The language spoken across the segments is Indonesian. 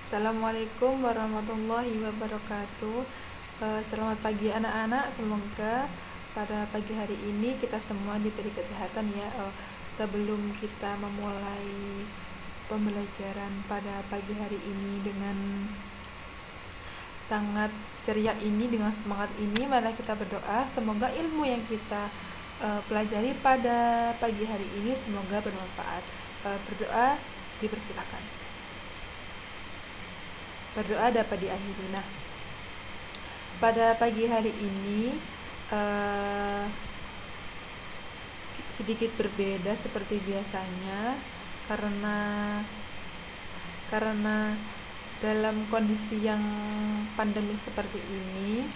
Assalamualaikum warahmatullahi wabarakatuh. Selamat pagi anak-anak. Semoga pada pagi hari ini kita semua diberi kesehatan ya. Sebelum kita memulai pembelajaran pada pagi hari ini dengan sangat ceria ini, dengan semangat ini, mari kita berdoa semoga ilmu yang kita pelajari pada pagi hari ini semoga bermanfaat. Berdoa dipersilakan. Berdoa dapat diakhiri. Nah, pada pagi hari ini sedikit berbeda seperti biasanya karena dalam kondisi yang pandemi seperti ini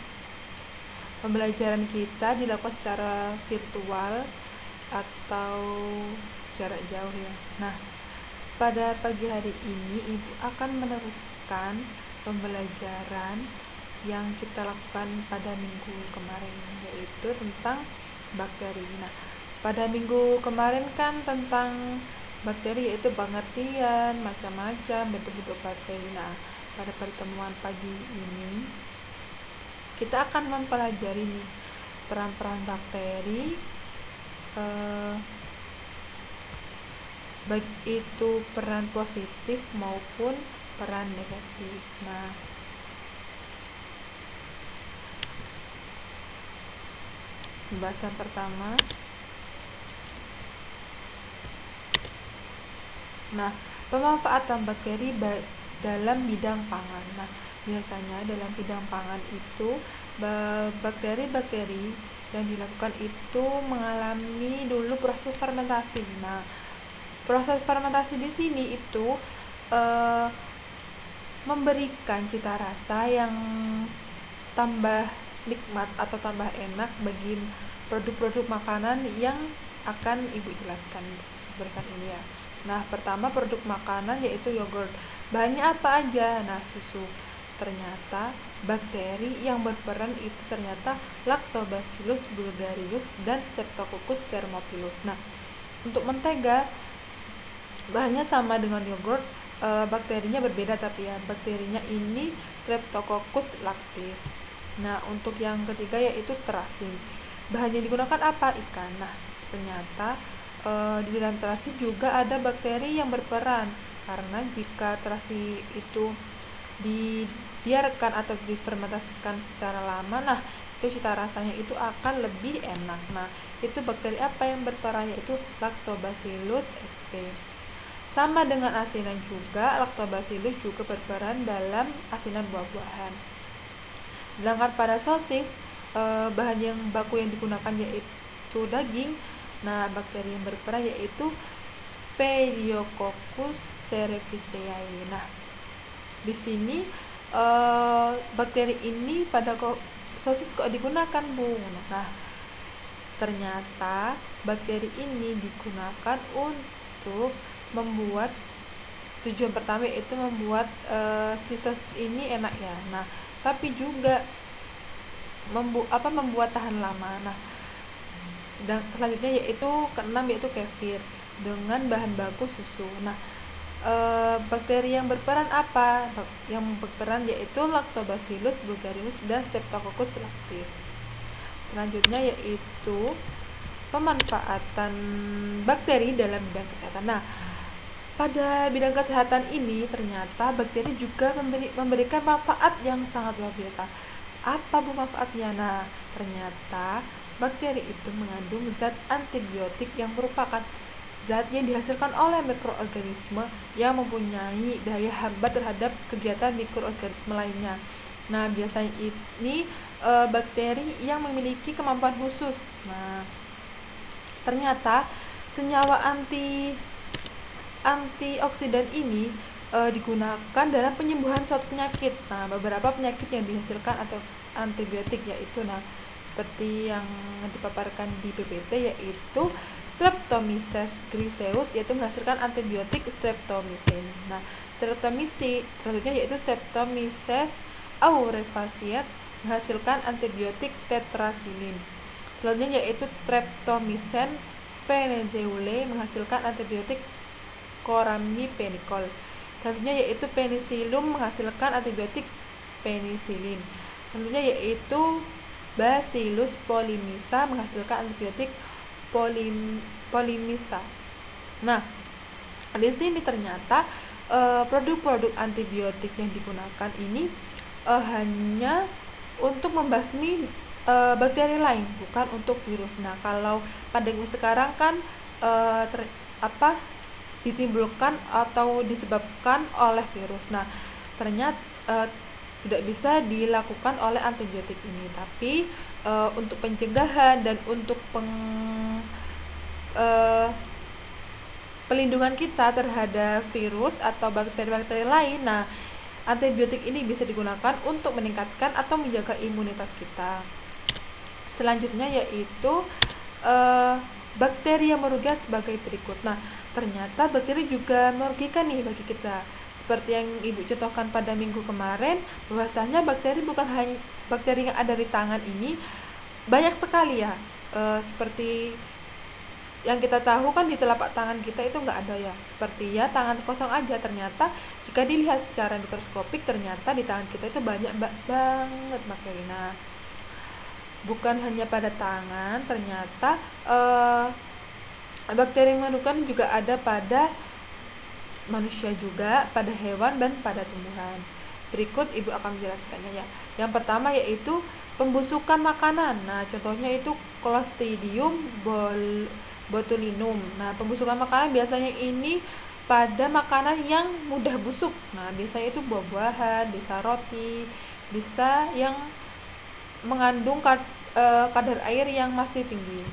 pembelajaran kita dilakukan secara virtual atau jarak jauh ya. Nah, pada pagi hari ini Ibu akan meneruskan pembelajaran yang kita lakukan pada minggu kemarin, yaitu tentang bakteri. Nah, pada minggu kemarin kan tentang bakteri, yaitu pengertian macam-macam bentuk-bentuk bakteri. Nah, pada pertemuan pagi ini kita akan mempelajari nih peran-peran bakteri, baik itu peran positif maupun peran negatif. Nah, pembahasan pertama. Nah, pemanfaatan bakteri dalam bidang pangan. Nah, biasanya dalam bidang pangan itu bakteri-bakteri yang dilakukan itu mengalami dulu proses fermentasi. Nah, proses fermentasi di sini itu memberikan cita rasa yang tambah nikmat atau tambah enak bagi produk-produk makanan yang akan Ibu jelaskan bersama ini ya. Nah, pertama produk makanan yaitu yogurt. Bahannya apa aja? Nah, susu. Ternyata bakteri yang berperan itu ternyata Lactobacillus bulgarius dan Streptococcus thermophilus. Nah, untuk mentega bahannya sama dengan yogurt, bakterinya berbeda tapi ya, bakterinya ini Streptococcus lactis. Nah, untuk yang ketiga yaitu terasi. Bahan yang digunakan apa? Ikan. Nah, ternyata di dalam terasi juga ada bakteri yang berperan, karena jika terasi itu dibiarkan atau difermentasikan secara lama, nah itu cita rasanya itu akan lebih enak. Nah, itu bakteri apa yang berperan? Yaitu Lactobacillus sp. Sama dengan asinan juga, Lactobacillus juga berperan dalam asinan buah-buahan. Sedangkan pada sosis, bahan yang baku yang digunakan yaitu daging. Nah, bakteri yang berperan yaitu Pediococcus cerevisiae. Nah, di sini bakteri ini pada sosis kok digunakan, Bu? Nah, ternyata bakteri ini digunakan untuk membuat tujuan pertama yaitu membuat si sosis ini enak ya. Nah, tapi juga membuat tahan lama. Nah, selanjutnya yaitu keenam yaitu kefir dengan bahan baku susu. Nah, bakteri yang berperan apa? Yang berperan yaitu Lactobacillus bulgarius dan Streptococcus lactis. Selanjutnya yaitu pemanfaatan bakteri dalam bidang kesehatan. Nah, pada bidang kesehatan ini ternyata bakteri juga memberikan manfaat yang sangat luar biasa. Apa bu manfaatnya? Nah, ternyata bakteri itu mengandung zat antibiotik yang merupakan zat yang dihasilkan oleh mikroorganisme yang mempunyai daya hambat terhadap kegiatan mikroorganisme lainnya. Nah, biasanya ini bakteri yang memiliki kemampuan khusus. Nah, ternyata senyawa antioksidan ini digunakan dalam penyembuhan suatu penyakit. Nah, beberapa penyakit yang dihasilkan atau antibiotik yaitu seperti yang dipaparkan di PPT yaitu Streptomyces griseus, yaitu menghasilkan antibiotik streptomycin. Nah, streptomycin selanjutnya yaitu Streptomyces aureus menghasilkan antibiotik tetrasilin. Selanjutnya yaitu Streptomycin venezuelae menghasilkan antibiotik Coramipenicol. Selanjutnya yaitu Penicillium menghasilkan antibiotik penisilin. Selanjutnya yaitu Bacillus polymyxa menghasilkan antibiotik polymyxa. Nah, di sini ternyata produk-produk antibiotik yang digunakan ini hanya untuk membasmi bakteri lain, bukan untuk virus. Nah, kalau pandemi sekarang kan ditimbulkan atau disebabkan oleh virus. Nah, ternyata tidak bisa dilakukan oleh antibiotik ini, tapi untuk pencegahan dan untuk pelindungan kita terhadap virus atau bakteri-bakteri lain. Nah, antibiotik ini bisa digunakan untuk meningkatkan atau menjaga imunitas kita. Selanjutnya yaitu bakteri yang merugikan sebagai berikut. Nah, ternyata bakteri juga merugikan nih bagi kita. Seperti yang Ibu contohkan pada minggu kemarin, bahwasanya bakteri bukan hanya bakteri yang ada di tangan ini, banyak sekali ya. Seperti yang kita tahu kan di telapak tangan kita itu nggak ada ya, seperti ya tangan kosong aja. Ternyata jika dilihat secara mikroskopik, ternyata di tangan kita itu banyak banget bakteri. Nah, bukan hanya pada tangan, ternyata bakteri yang merugikan juga ada pada manusia juga, pada hewan dan pada tumbuhan. Berikut Ibu akan menjelaskannya ya. Yang pertama yaitu pembusukan makanan. Nah, contohnya itu Clostridium botulinum. Nah, pembusukan makanan biasanya ini pada makanan yang mudah busuk. Nah, biasanya itu buah-buahan, bisa roti, bisa yang mengandung kadar air yang masih tinggi.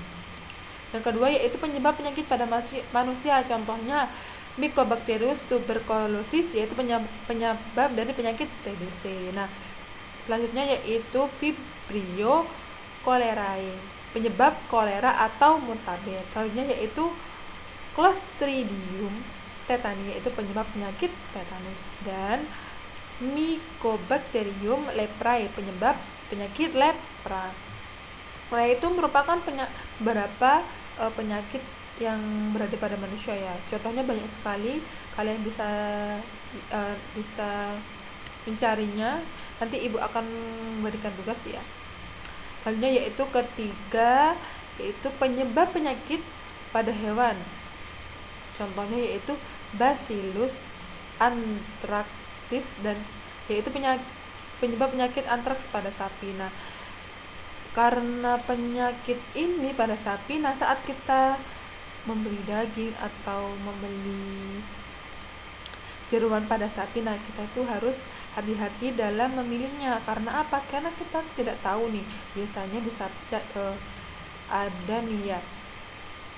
Yang kedua yaitu penyebab penyakit pada manusia. Contohnya Mycobacterius tuberculosis, yaitu penyebab dari penyakit TBC. Nah, selanjutnya yaitu Vibrio cholerae, penyebab kolera atau muntaber. Selanjutnya yaitu Clostridium tetani, yaitu penyebab penyakit tetanus, dan Mycobacterium leprae, penyebab penyakit lepra. Nah, itu merupakan beberapa penyakit yang berada pada manusia ya. Contohnya banyak sekali, kalian bisa mencarinya. Nanti Ibu akan memberikan tugas ya. Selanjutnya yaitu ketiga, yaitu penyebab penyakit pada hewan. Contohnya yaitu Bacillus anthracis, dan yaitu penyebab penyakit antraks pada sapi. Nah, karena penyakit ini pada sapi, nah saat kita membeli daging atau membeli jeruan pada sapi, nah kita itu harus hati-hati dalam memilihnya. Karena apa? Karena kita tidak tahu nih, biasanya di sapi ada nih ya,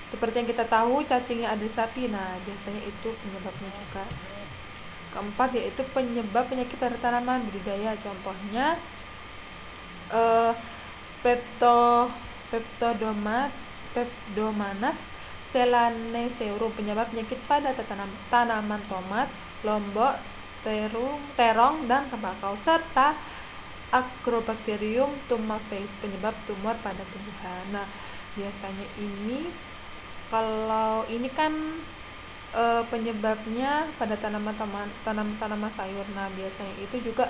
seperti yang kita tahu cacingnya ada di sapi. Nah, biasanya itu penyebabnya juga. Keempat yaitu penyebab penyakit pada tanaman budidaya. Contohnya Peptodomonas Selaneserum, penyebab penyakit pada tanaman tomat, lombok, terong, dan tembakau, serta Agrobacterium tumefaciens, penyebab tumor pada tumbuhan. Nah, biasanya ini, kalau ini kan penyebabnya pada tanaman sayur. Nah, biasanya itu juga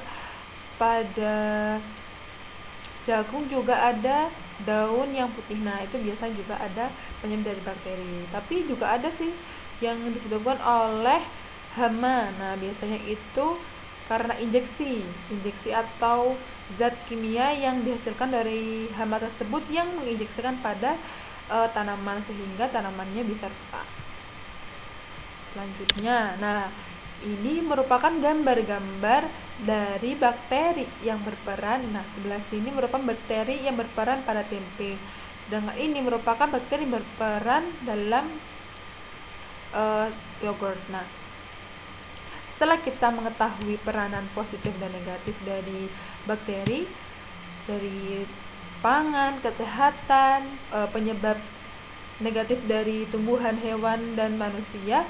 pada jagung juga ada daun yang putih. Nah, itu biasanya juga ada penyebab dari bakteri. Tapi juga ada sih yang disebabkan oleh hama. Nah, biasanya itu karena injeksi atau zat kimia yang dihasilkan dari hama tersebut yang menginjeksikan pada tanaman sehingga tanamannya bisa rusak. Selanjutnya, nah ini merupakan gambar-gambar dari bakteri yang berperan. Nah, sebelah sini merupakan bakteri yang berperan pada tempe, sedangkan ini merupakan bakteri yang berperan dalam yogurt. Nah, setelah kita mengetahui peranan positif dan negatif dari bakteri, dari pangan, kesehatan, penyebab negatif dari tumbuhan, hewan, dan manusia,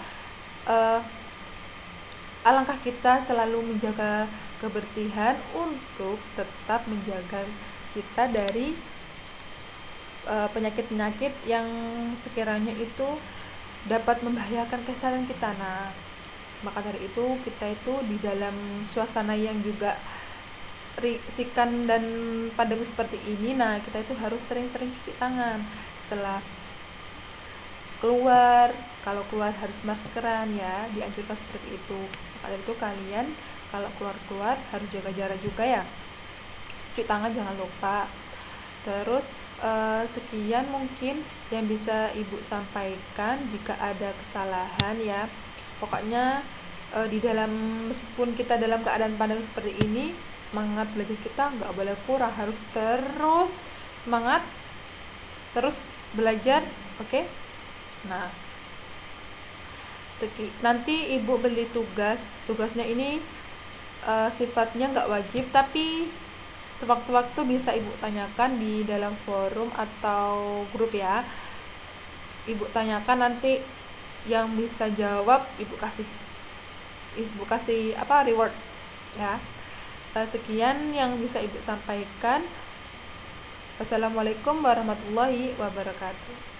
alangkah kita selalu menjaga kebersihan untuk tetap menjaga kita dari penyakit-penyakit yang sekiranya itu dapat membahayakan kesehatan kita. Nah, Maka dari itu kita itu di dalam suasana yang juga riskan dan pandemi seperti ini, nah kita itu harus sering-sering cuci tangan setelah keluar. Kalau keluar harus maskeran ya, dianjurkan seperti itu. Maka dari itu kalian kalau keluar-keluar harus jaga jarak juga ya, cuci tangan jangan lupa. Terus sekian mungkin yang bisa ibu sampaikan. Jika ada kesalahan ya, pokoknya di dalam, meskipun kita dalam keadaan pandemi seperti ini, semangat belajar kita nggak boleh kurang, harus terus semangat, terus belajar. Oke. Nah, nanti ibu beli tugasnya ini sifatnya nggak wajib, tapi sewaktu-waktu bisa ibu tanyakan di dalam forum atau grup ya. Ibu tanyakan, nanti yang bisa jawab ibu kasih reward ya. Sekian yang bisa ibu sampaikan. Wassalamualaikum warahmatullahi wabarakatuh.